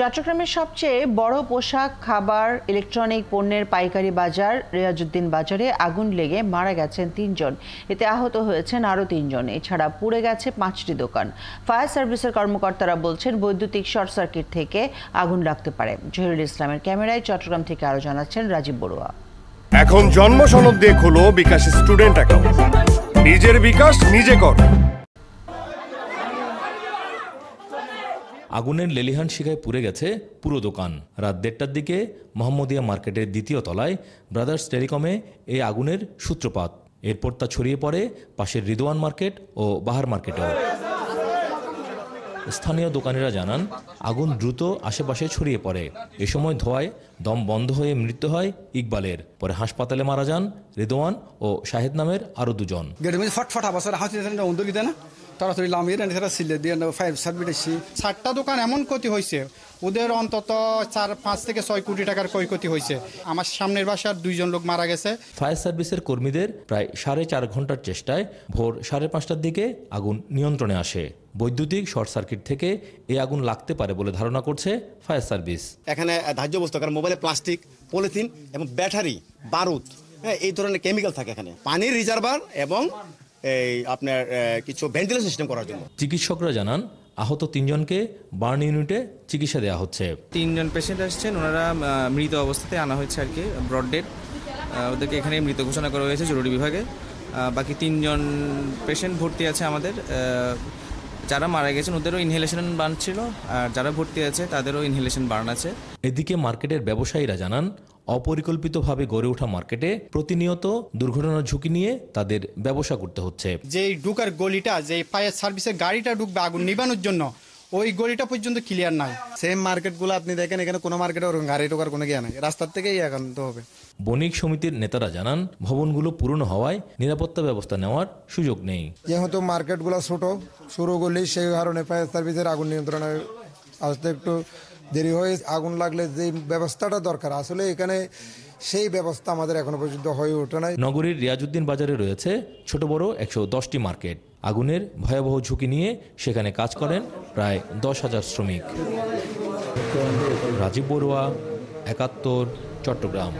চট্টগ্রামের সবচেয়ে বড় পোশাক, খাবার, ইলেকট্রনিক পণ্যের পাইকারি বাজার রিয়াজউদ্দিন বাজারে আগুন লেগে মারা গেছেন ৩ জন। এতে আহত হয়েছেন আরও ৩ জন। এছাড়া পুড়ে গেছে ৫টি দোকান। ফায়ার সার্ভিসের কর্মকর্তারা বলছেন বৈদ্যুতিক শর্ট সার্কিট থেকে আগুন লাগতে পারে। জহিরুল ইসলামের ক্যামেরায় চট্টগ্রাম থেকে আরও জানাচ্ছেন রাজীব বড়ুয়া। এখন জন্ম সনদ দিয়ে খোলো বিকাশ স্টুডেন্ট অ্যাকাউন্ট। নিজের বিকাশ নিজে কর। আগুনের লেলিহান শিখায় পুড়ে গেছে পুরো দোকান। রাত ১:৩০টার দিকে মোহাম্মদিয়া মার্কেটের দ্বিতীয় তলায় ব্রাদার্স টেলিকমে এই আগুনের সূত্রপাত। এরপর তা ছড়িয়ে পড়ে পাশের রিদওয়ান মার্কেট ও বাহার মার্কেটেও। স্থানীয় দোকানিরা জানান, আগুন দ্রুত আশেপাশে ছড়িয়ে পড়ে। এ সময় ধোঁয়ায় দম বন্ধ হয়ে মৃত্যু হয় ইকবালের। পরে হাসপাতালে মারা যান রিদওয়ান ও শাহেদ নামের আরও দুজন। তাড়াতাড়ি লামিয়ে সিলে দিয়ে ফায়ার সার্ভিস এসেছি। 7টা দোকান এমন ক্ষতি হয়েছে, ওদের অন্তত 5 থেকে 6 কোটি টাকার ক্ষয়ক্ষতি হয়েছে। আমার সামনের বাসার 2 জন লোক মারা গেছে। ফায়ার সার্ভিসের কর্মীদের প্রায় 4.5 ঘন্টার চেষ্টায় ভোর 5:30টার দিকে আগুন নিয়ন্ত্রণে আসে। বৈদ্যুতিক শর্ট সার্কিট থেকে এই আগুন লাগতে পারে বলে ধারণা করছে ফায়ার সার্ভিস। এখানে ধার্য বস্তু, কারণ মোবাইলে প্লাস্টিক, পলিথিন এবং ব্যাটারি, বারুদ, এই ধরনের কেমিক্যাল থাকে এখানে। পানির রিজার্ভার এবং আপনার কিছু ভেন্টিলেশন সিস্টেম করার জন্য। চিকিৎসকরা জানান, আহত 3 জনকে বার্ন ইউনিটে চিকিৎসা দেওয়া হচ্ছে। 3 জন পেশেন্ট আসছেন, ওনারা মৃত অবস্থাতে আনা হয়েছে আর কি, ব্রড ডেড। ওদেরকে এখানে মৃত ঘোষণা করা হয়েছে জরুরি বিভাগে। বাকি 3 জন পেশেন্ট ভর্তি আছে আমাদের। যারা মারা গেছেন ওদেরও ইনহেলেশন বার্ন ছিল, আর যারা ভর্তি আছে তাদেরও ইনহেলেশন বার্ন আছে। এদিকে মার্কেটের ব্যবসায়ীরা জানান, অপরিকল্পিতভাবে গড়ে ওঠা মার্কেটে প্রতিনিয়ত দুর্ঘটনার ঝুঁকি নিয়ে তাদের ব্যবসা করতে হচ্ছে। যে ঢুকার গলিটা, যে ফায়ার সার্ভিসের গাড়িটা ঢুকবে আগুন নিবানোর জন্য, ওই গলিটা পর্যন্ত ক্লিয়ার নাই। সেম মার্কেটগুলো আপনি দেখেন, এখানে কোনো মার্কেটে ওরকম গাড়ি ঢোকার কোনো জ্ঞান নাই, রাস্তার থেকেই একান্ত হবে। বণিক সমিতির নেতারা জানান, ভবনগুলো পুরনো হওয়ায় নিরাপত্তা ব্যবস্থা নেওয়ার সুযোগ নেই। যেহেতু মার্কেটগুলো ছোট শুরু করলে সেই কারণে ফায়ার সার্ভিসের আগুন নিয়ন্ত্রণে আসতে একটু দেরি হয়ে, আগুন লাগলে যে ব্যবস্থাটা দরকার আসলে এখানে সেই ব্যবস্থা আমাদের এখনো পর্যন্ত হয়ে ওঠে নাই। নগরীর রিয়াজউদ্দিন বাজারে রয়েছে ছোট বড় 110টি মার্কেট। আগুনের ভয়াবহ ঝুঁকি নিয়ে সেখানে কাজ করেন প্রায় 10,000 শ্রমিক। রাজীব বড়ুয়া, 71, চট্টগ্রাম।